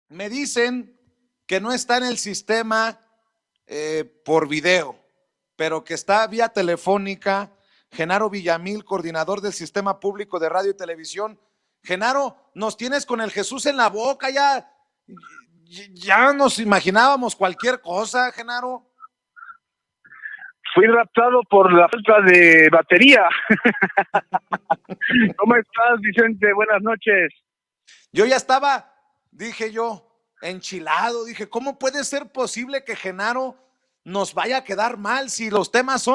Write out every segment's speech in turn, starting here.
Me dicen que no está en el sistema por video, pero que está vía telefónica. Genaro Villamil, coordinador del Sistema Público de Radio y Televisión. Genaro, nos tienes con el Jesús en la boca, ya nos imaginábamos cualquier cosa, Genaro. Fui raptado por la falta de batería. ¿Cómo estás, Vicente? Buenas noches. Yo ya estaba, dije yo, enchilado. Dije, ¿cómo puede ser posible que Genaro nos vaya a quedar mal si los temas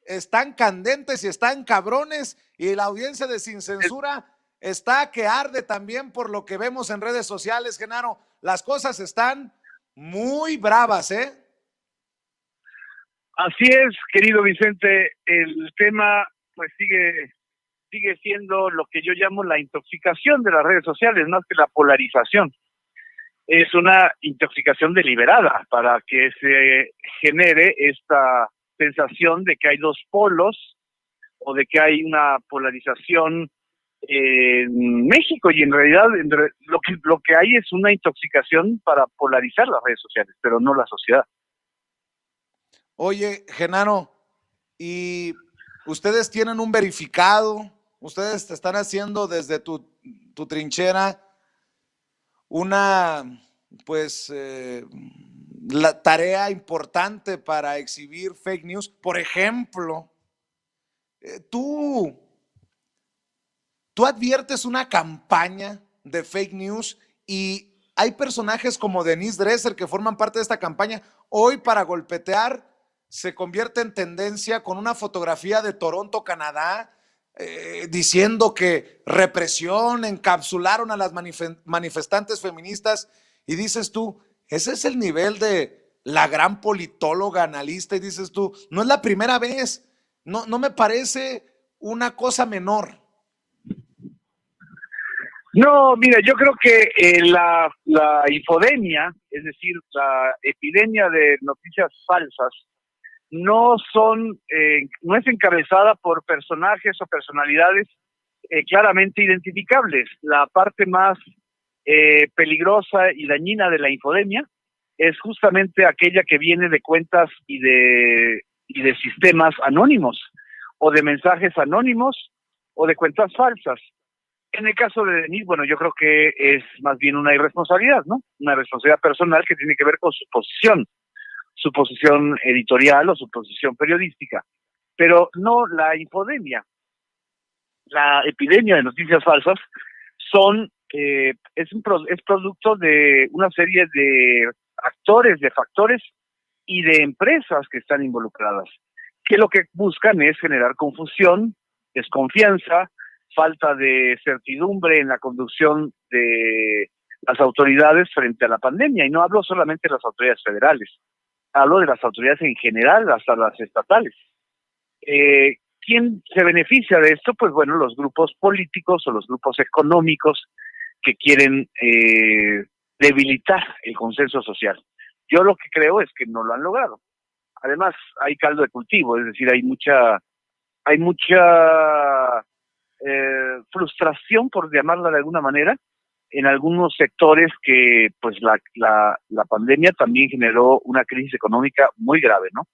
están candentes y están cabrones y la audiencia de Sin Censura está que arde también por lo que vemos en redes sociales, Genaro? Las cosas están muy bravas, ¿eh? Así es, querido Vicente. El tema pues sigue siendo lo que yo llamo la intoxicación de las redes sociales, más que la polarización. Es una intoxicación deliberada para que se genere esta sensación de que hay dos polos o de que hay una polarización en México, y en realidad lo que hay es una intoxicación para polarizar las redes sociales, pero no la sociedad. Oye, Genaro, y ustedes tienen un verificado, ustedes te están haciendo desde tu trinchera una, pues, la tarea importante para exhibir fake news. Por ejemplo, tú, tú adviertes una campaña de fake news y hay personajes como Denise Dresser que forman parte de esta campaña. Hoy, para golpetear, se convierte en tendencia con una fotografía de Toronto, Canadá, diciendo que represión, encapsularon a las manifestantes feministas. Y dices tú, ese es el nivel de la gran politóloga, analista, y dices tú, no es la primera vez, no me parece una cosa menor. No, mira, yo creo que la infodemia, es decir, la epidemia de noticias falsas, no es encabezada por personajes o personalidades claramente identificables. La parte más peligrosa y dañina de la infodemia es justamente aquella que viene de cuentas y de sistemas anónimos, o de mensajes anónimos, o de cuentas falsas. En el caso de Denise, bueno, yo creo que es más bien una irresponsabilidad, ¿no? Una responsabilidad personal que tiene que ver con su posición editorial o su posición periodística, pero no la infodemia. La epidemia de noticias falsas es producto de una serie de actores, de factores y de empresas que están involucradas, que lo que buscan es generar confusión, desconfianza, falta de certidumbre en la conducción de las autoridades frente a la pandemia. Y no hablo solamente de las autoridades federales, hablo de las autoridades en general, hasta las estatales. ¿Quién se beneficia de esto? Pues bueno, los grupos políticos o los grupos económicos que quieren debilitar el consenso social. Yo lo que creo es que no lo han logrado. Además, hay caldo de cultivo, es decir, hay mucha frustración, por llamarla de alguna manera, en algunos sectores que pues la pandemia también generó una crisis económica muy grave, ¿no?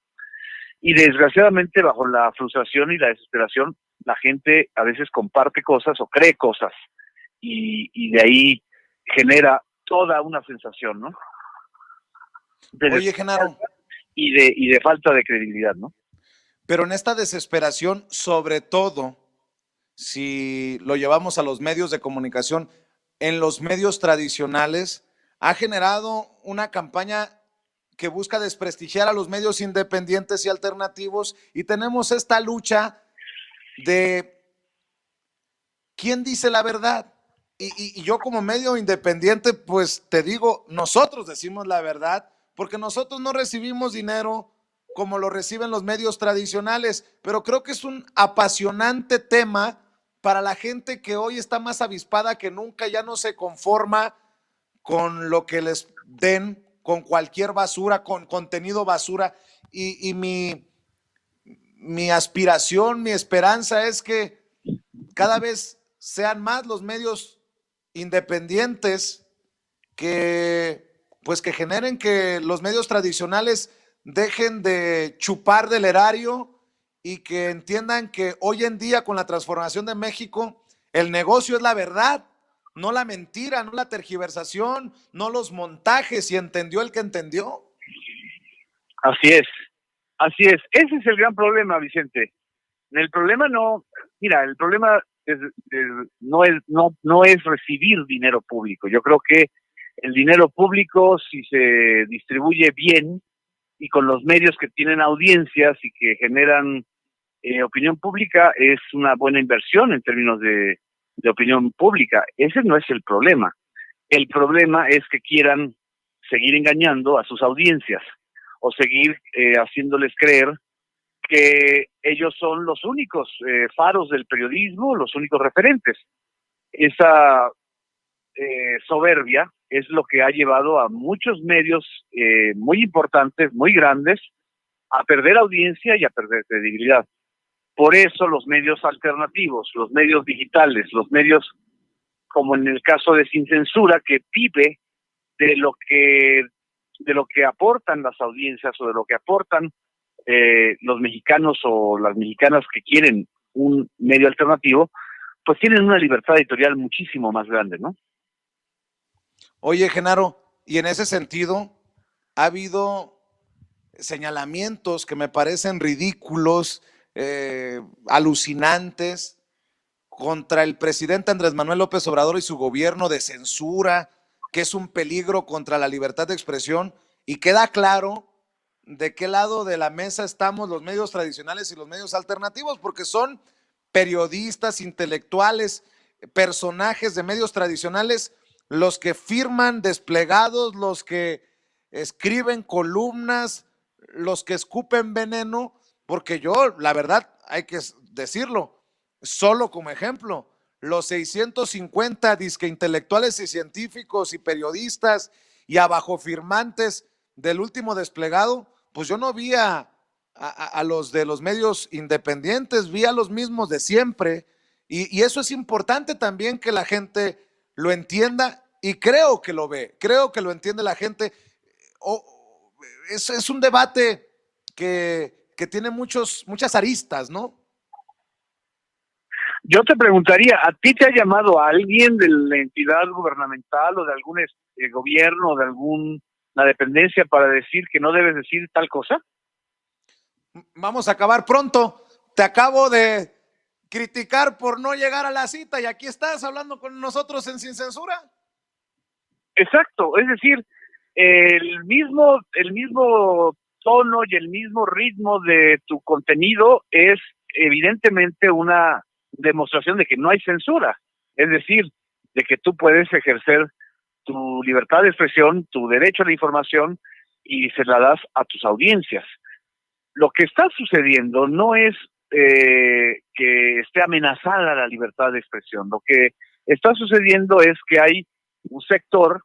Y desgraciadamente, bajo la frustración y la desesperación, la gente a veces comparte cosas o cree cosas, y de ahí genera toda una sensación, ¿no? Oye, Genaro, Y de falta de credibilidad, ¿no? pero en esta desesperación, sobre todo, si lo llevamos a los medios de comunicación, en los medios tradicionales, ha generado una campaña que busca desprestigiar a los medios independientes y alternativos, y tenemos esta lucha de quién dice la verdad. Y yo como medio independiente, pues te digo, nosotros decimos la verdad, porque nosotros no recibimos dinero como lo reciben los medios tradicionales, pero creo que es un apasionante tema para la gente que hoy está más avispada que nunca, ya no se conforma con lo que les den, con cualquier basura, con contenido basura. Y mi aspiración, mi esperanza es que cada vez sean más los medios independientes que pues que generen que los medios tradicionales dejen de chupar del erario y que entiendan que hoy en día con la transformación de México, el negocio es la verdad, no la mentira, no la tergiversación, no los montajes, y entendió el que entendió. Así es, así es. Ese es el gran problema, Vicente. El problema no, mira, el problema no es recibir dinero público. Yo creo que el dinero público, si se distribuye bien y con los medios que tienen audiencias y que generan opinión pública, es una buena inversión en términos de opinión pública. Ese no es el problema. El problema es que quieran seguir engañando a sus audiencias o seguir haciéndoles creer que ellos son los únicos faros del periodismo, los únicos referentes. Esa soberbia es lo que ha llevado a muchos medios muy importantes, muy grandes, a perder audiencia y a perder credibilidad. Por eso los medios alternativos, los medios digitales, los medios como en el caso de Sin Censura, que vive de lo que aportan las audiencias o de lo que aportan los mexicanos o las mexicanas que quieren un medio alternativo, pues tienen una libertad editorial muchísimo más grande, ¿no? Oye, Genaro, y en ese sentido, ha habido señalamientos que me parecen ridículos, alucinantes, contra el presidente Andrés Manuel López Obrador y su gobierno de censura, que es un peligro contra la libertad de expresión, y queda claro de qué lado de la mesa estamos los medios tradicionales y los medios alternativos, porque son periodistas, intelectuales, personajes de medios tradicionales los que firman desplegados, los que escriben columnas, los que escupen veneno, porque yo, la verdad, hay que decirlo, solo como ejemplo, los 650 disque intelectuales y científicos y periodistas y abajo firmantes del último desplegado, pues yo no vi a los de los medios independientes, vi a los mismos de siempre, y eso es importante también que la gente lo entienda, y creo que lo ve, creo que lo entiende la gente. Es un debate que tiene muchas aristas, ¿no? Yo te preguntaría, ¿a ti te ha llamado a alguien de la entidad gubernamental o de algún gobierno o de alguna dependencia para decir que no debes decir tal cosa? Vamos a acabar pronto. Te acabo de criticar por no llegar a la cita y aquí estás hablando con nosotros en Sin Censura. Exacto, es decir, el mismo tono y el mismo ritmo de tu contenido es evidentemente una demostración de que no hay censura, es decir, de que tú puedes ejercer tu libertad de expresión, tu derecho a la información y se la das a tus audiencias. Lo que está sucediendo no es que esté amenazada la libertad de expresión, lo que está sucediendo es que hay un sector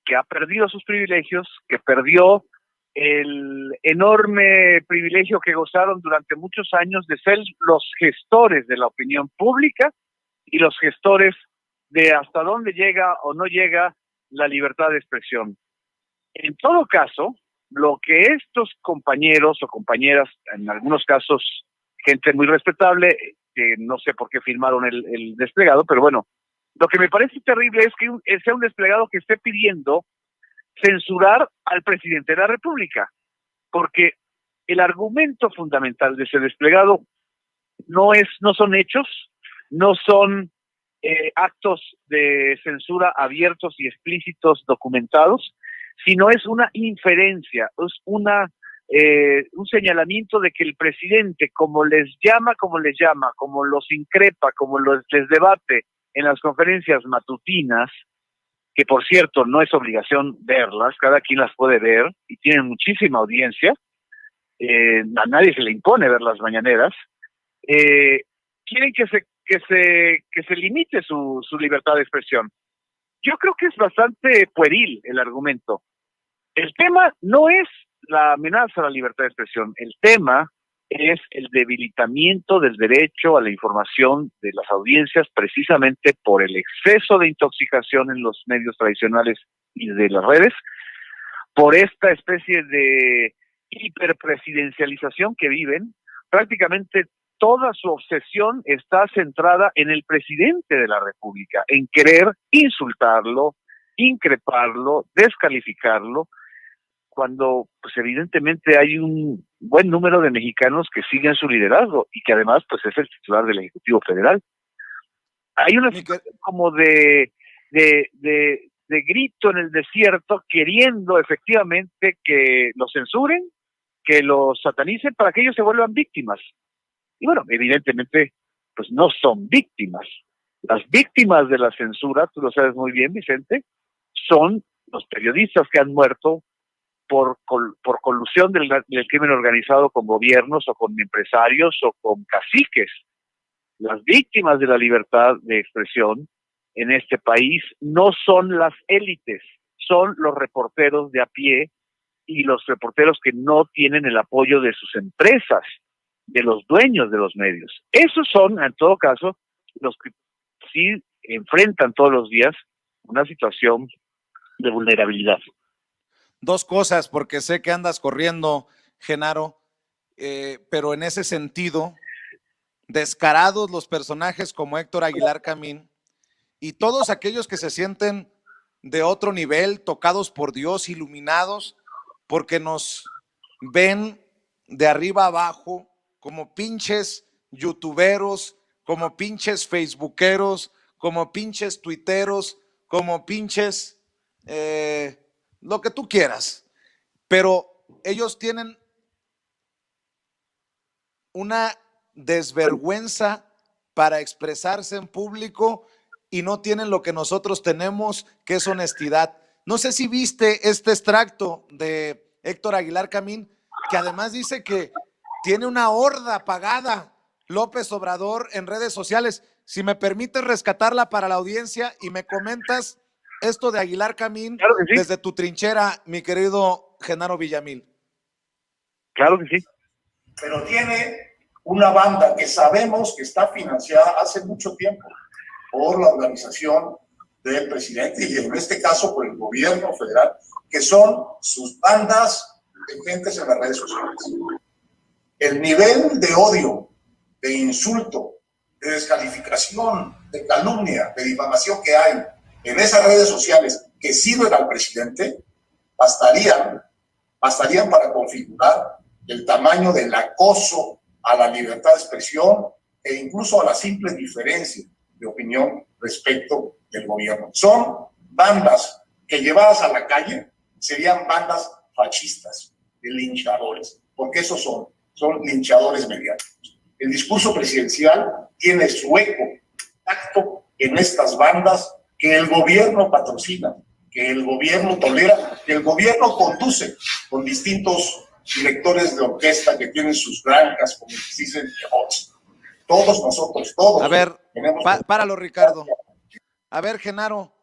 que ha perdido sus privilegios, que perdió el enorme privilegio que gozaron durante muchos años de ser los gestores de la opinión pública y los gestores de hasta dónde llega o no llega la libertad de expresión. En todo caso, lo que estos compañeros o compañeras, en algunos casos gente muy respetable, que no sé por qué firmaron el desplegado, pero bueno, lo que me parece terrible es que sea un desplegado que esté pidiendo censurar al presidente de la República, porque el argumento fundamental de ese desplegado no son hechos, no son actos de censura abiertos y explícitos documentados, sino es una inferencia, es un señalamiento de que el presidente, como les llama, como los increpa, como les debate en las conferencias matutinas, que por cierto no es obligación verlas, cada quien las puede ver y tienen muchísima audiencia, a nadie se le impone ver las mañaneras, quieren que se limite su libertad de expresión. Yo creo que es bastante pueril el argumento. El tema no es la amenaza a la libertad de expresión, el tema es el debilitamiento del derecho a la información de las audiencias precisamente por el exceso de intoxicación en los medios tradicionales y de las redes, por esta especie de hiperpresidencialización que viven. Prácticamente toda su obsesión está centrada en el presidente de la República, en querer insultarlo, increparlo, descalificarlo, cuando pues evidentemente hay un buen número de mexicanos que siguen su liderazgo y que además pues es el titular del Ejecutivo Federal. Hay una situación como de grito en el desierto, queriendo efectivamente que lo censuren, que lo satanicen para que ellos se vuelvan víctimas. Y bueno, evidentemente pues no son víctimas. Las víctimas de la censura, tú lo sabes muy bien, Vicente, son los periodistas que han muerto por colusión del crimen organizado con gobiernos o con empresarios o con caciques. Las víctimas de la libertad de expresión en este país no son las élites, son los reporteros de a pie y los reporteros que no tienen el apoyo de sus empresas, de los dueños de los medios. Esos son, en todo caso, los que sí enfrentan todos los días una situación de vulnerabilidad. Dos cosas, porque sé que andas corriendo, Genaro, pero en ese sentido, descarados los personajes como Héctor Aguilar Camín y todos aquellos que se sienten de otro nivel, tocados por Dios, iluminados, porque nos ven de arriba abajo como pinches youtuberos, como pinches facebookeros, como pinches tuiteros, como pinches lo que tú quieras, pero ellos tienen una desvergüenza para expresarse en público y no tienen lo que nosotros tenemos, que es honestidad. No sé si viste este extracto de Héctor Aguilar Camín, que además dice que tiene una horda pagada López Obrador en redes sociales. Si me permites rescatarla para la audiencia y me comentas esto de Aguilar Camín, claro que sí, desde tu trinchera, mi querido Genaro Villamil. Claro que sí. Pero tiene una banda que sabemos que está financiada hace mucho tiempo por la organización del presidente y en este caso por el gobierno federal, que son sus bandas de gentes en las redes sociales. El nivel de odio, de insulto, de descalificación, de calumnia, de difamación que hay en esas redes sociales que sirven al presidente, bastarían para configurar el tamaño del acoso a la libertad de expresión e incluso a la simple diferencia de opinión respecto del gobierno. Son bandas que llevadas a la calle serían bandas fascistas, de linchadores, porque esos son linchadores mediáticos. El discurso presidencial tiene su eco intacto en estas bandas que el gobierno patrocina, que el gobierno tolera, que el gobierno conduce con distintos directores de orquesta que tienen sus granjas, como dicen, todos nosotros, todos. A ver, páralo, Ricardo. A ver, Genaro,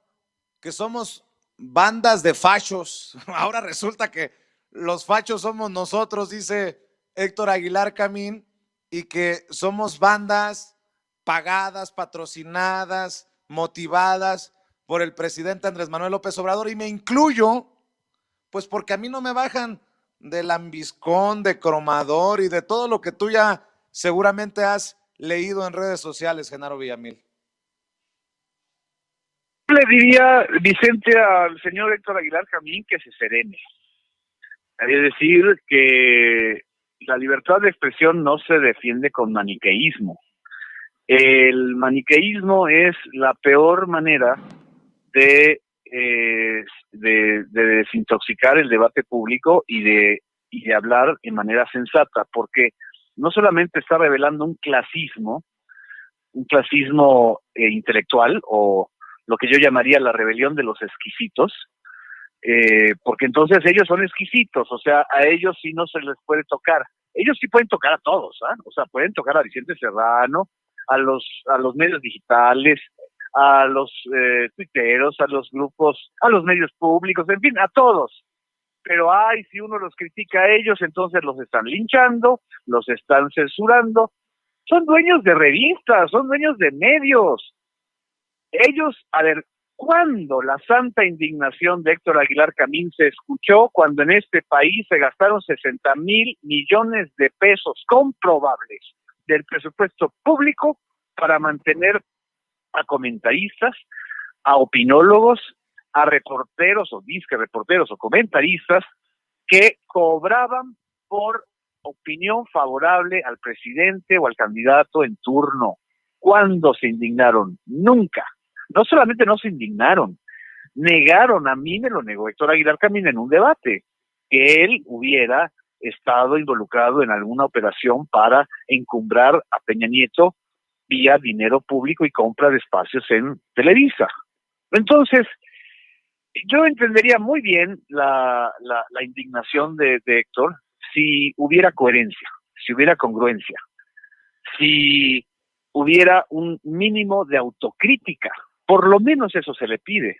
que somos bandas de fachos. Ahora resulta que los fachos somos nosotros, dice Héctor Aguilar Camín, y que somos bandas pagadas, patrocinadas, motivadas por el presidente Andrés Manuel López Obrador, y me incluyo, pues porque a mí no me bajan de lambiscón, de cromador y de todo lo que tú ya seguramente has leído en redes sociales, Genaro Villamil. Le diría, Vicente, al señor Héctor Aguilar Camín que se serene. Es decir, que la libertad de expresión no se defiende con maniqueísmo. El maniqueísmo es la peor manera de desintoxicar el debate público y de hablar de manera sensata, porque no solamente está revelando un clasismo intelectual, o lo que yo llamaría la rebelión de los exquisitos, porque entonces ellos son exquisitos, o sea, a ellos sí no se les puede tocar. Ellos sí pueden tocar a todos, ¿eh? O sea, pueden tocar a Vicente Serrano, a los medios digitales, a los tuiteros, a los grupos, a los medios públicos, en fin, a todos. Pero si uno los critica a ellos, entonces los están linchando, los están censurando. Son dueños de revistas, son dueños de medios. Ellos, a ver, ¿Cuándo la santa indignación de Héctor Aguilar Camín se escuchó? Cuando en este país se gastaron 60,000 millones de pesos comprobables del presupuesto público para mantener a comentaristas, a opinólogos, a reporteros o disque reporteros o comentaristas que cobraban por opinión favorable al presidente o al candidato en turno. ¿Cuándo se indignaron? Nunca. No solamente no se indignaron, negaron, a mí me lo negó Héctor Aguilar Camín en un debate, que él hubiera estado involucrado en alguna operación para encumbrar a Peña Nieto vía dinero público y compra de espacios en Televisa. Entonces, yo entendería muy bien la indignación de Héctor si hubiera coherencia, si hubiera congruencia, si hubiera un mínimo de autocrítica. Por lo menos eso se le pide.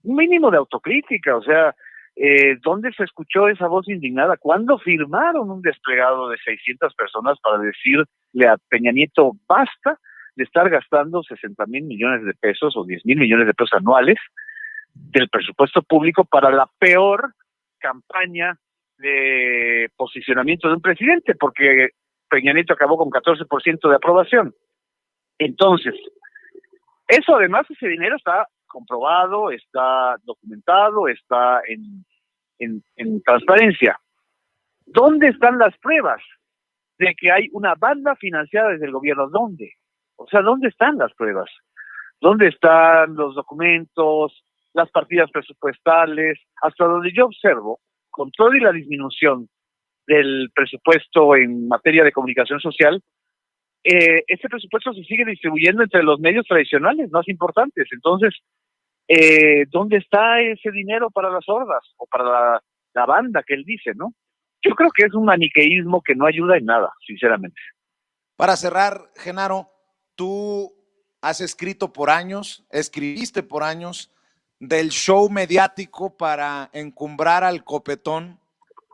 Un mínimo de autocrítica, o sea, ¿dónde se escuchó esa voz indignada? ¿Cuándo firmaron un desplegado de 600 personas para decirle a Peña Nieto basta de estar gastando 60,000 millones de pesos o 10,000 millones de pesos anuales del presupuesto público para la peor campaña de posicionamiento de un presidente? Porque Peña Nieto acabó con 14% de aprobación. Entonces, eso además, ese dinero está comprobado, está documentado, está en transparencia. ¿Dónde están las pruebas de que hay una banda financiada desde el gobierno? ¿Dónde? O sea, ¿dónde están las pruebas? ¿Dónde están los documentos, las partidas presupuestales? Hasta donde yo observo, con toda la disminución del presupuesto en materia de comunicación social, ese presupuesto se sigue distribuyendo entre los medios tradicionales más importantes. Entonces, ¿dónde está ese dinero para las hordas o para la banda que él dice, no? Yo creo que es un maniqueísmo que no ayuda en nada, sinceramente. Para cerrar, Genaro, tú has escrito por años, escribiste por años del show mediático para encumbrar al copetón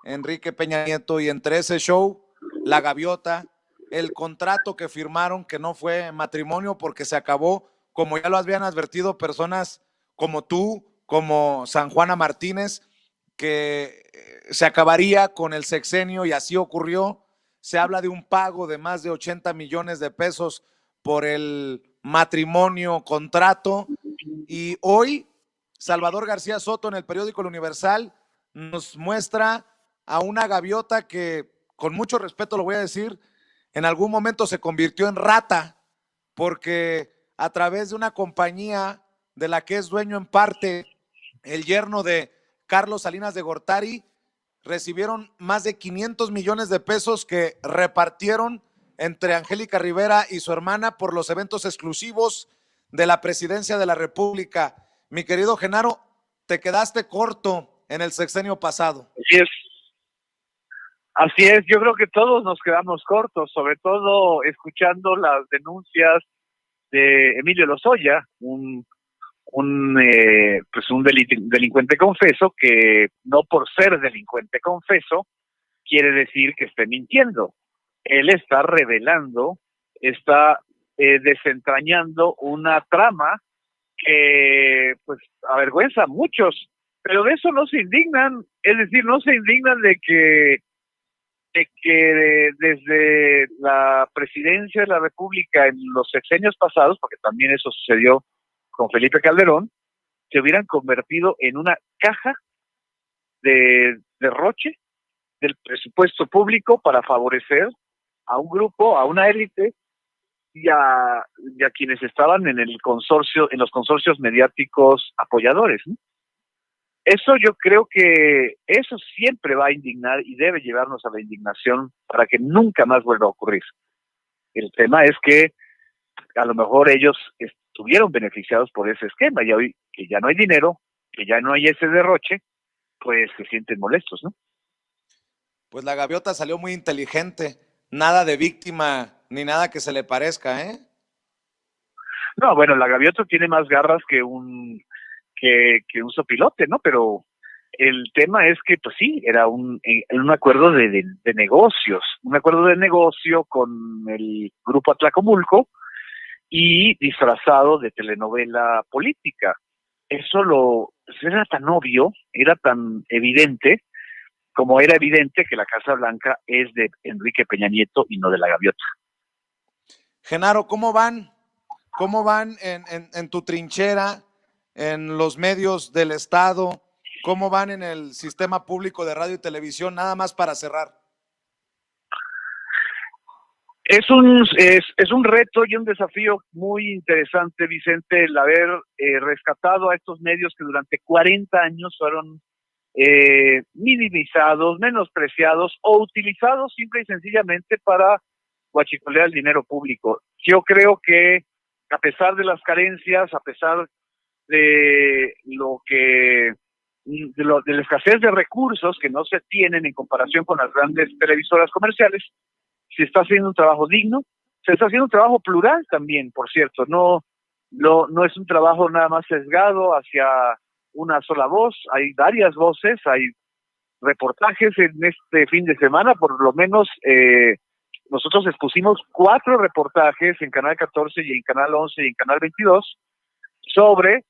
Enrique Peña Nieto, y entre ese show, la gaviota, el contrato que firmaron, que no fue matrimonio porque se acabó, como ya lo habían advertido personas como tú, como San Juana Martínez, que se acabaría con el sexenio, y así ocurrió. Se habla de un pago de más de 80 millones de pesos por el matrimonio contrato, y hoy Salvador García Soto en el periódico El Universal nos muestra a una gaviota que, con mucho respeto lo voy a decir, en algún momento se convirtió en rata, porque a través de una compañía de la que es dueño en parte el yerno de Carlos Salinas de Gortari, recibieron más de 500 millones de pesos que repartieron entre Angélica Rivera y su hermana por los eventos exclusivos de la presidencia de la República. Mi querido Genaro, te quedaste corto en el sexenio pasado. Así es. Así es, yo creo que todos nos quedamos cortos, sobre todo escuchando las denuncias de Emilio Lozoya, un delincuente confeso, que no por ser delincuente confeso quiere decir que esté mintiendo. Él está revelando, está desentrañando una trama que pues avergüenza a muchos, pero de eso no se indignan, es decir, no se indignan de que desde la presidencia de la República en los sexenios pasados, porque también eso sucedió con Felipe Calderón, se hubieran convertido en una caja de derroche del presupuesto público para favorecer a un grupo, a una élite y a quienes estaban en el consorcio, en los consorcios mediáticos apoyadores, ¿no? Eso yo creo que eso siempre va a indignar y debe llevarnos a la indignación para que nunca más vuelva a ocurrir. El tema es que a lo mejor ellos estuvieron beneficiados por ese esquema, y hoy que ya no hay dinero, que ya no hay ese derroche, pues se sienten molestos, ¿no? Pues la gaviota salió muy inteligente, nada de víctima ni nada que se le parezca, ¿eh? No, bueno, la gaviota tiene más garras que un sopilote, ¿no? Pero el tema es que, pues sí, era un acuerdo de negocios, un acuerdo de negocio con el grupo Atlacomulco, y disfrazado de telenovela política. Eso era tan obvio, era tan evidente, como era evidente que la Casa Blanca es de Enrique Peña Nieto y no de la Gaviota. Genaro, ¿cómo van? ¿Cómo van en tu trinchera, en los medios del Estado? ¿Cómo van en el sistema público de radio y televisión? Nada más para cerrar. Es un reto y un desafío muy interesante, Vicente, el haber rescatado a estos medios que durante 40 años fueron minimizados, menospreciados o utilizados simple y sencillamente para guachicolear el dinero público. Yo creo que a pesar de las carencias, a pesar de de la escasez de recursos que no se tienen en comparación con las grandes televisoras comerciales, se está haciendo un trabajo digno, se está haciendo un trabajo plural también, por cierto, no es un trabajo nada más sesgado hacia una sola voz, hay varias voces, hay reportajes en este fin de semana, por lo menos nosotros expusimos 4 reportajes en Canal 14 y en Canal 11 y en Canal 22 sobre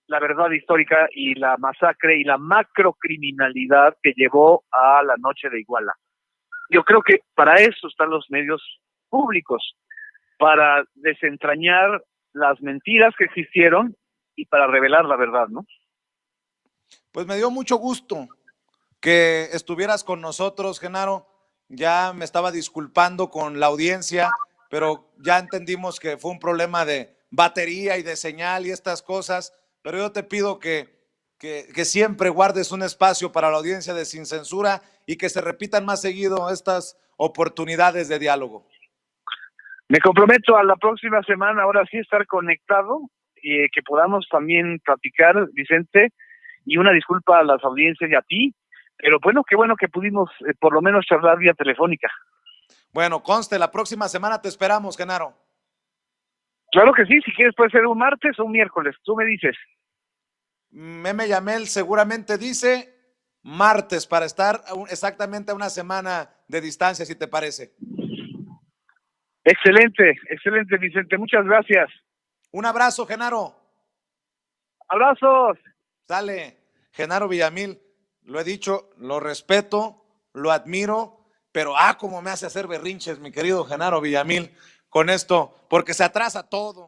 la verdad histórica y la masacre y la macrocriminalidad que llevó a la noche de Iguala. Yo creo que para eso están los medios públicos, para desentrañar las mentiras que existieron y para revelar la verdad, ¿no? Pues me dio mucho gusto que estuvieras con nosotros, Genaro. Ya me estaba disculpando con la audiencia, pero ya entendimos que fue un problema de batería y de señal y estas cosas, pero yo te pido que siempre guardes un espacio para la audiencia de Sin Censura y que se repitan más seguido estas oportunidades de diálogo. Me comprometo a la próxima semana, ahora sí, estar conectado y que podamos también platicar, Vicente, y una disculpa a las audiencias y a ti, pero qué bueno que pudimos por lo menos charlar vía telefónica. Bueno, conste, la próxima semana te esperamos, Genaro. Claro que sí, si quieres puede ser un martes o un miércoles, tú me dices. Meme Yamel seguramente dice martes para estar exactamente a una semana de distancia, si te parece. Excelente, Vicente, muchas gracias. Un abrazo, Genaro. Abrazos. Sale, Genaro Villamil, lo he dicho, lo respeto, lo admiro, pero cómo me hace hacer berrinches, mi querido Genaro Villamil, con esto, porque se atrasa todo.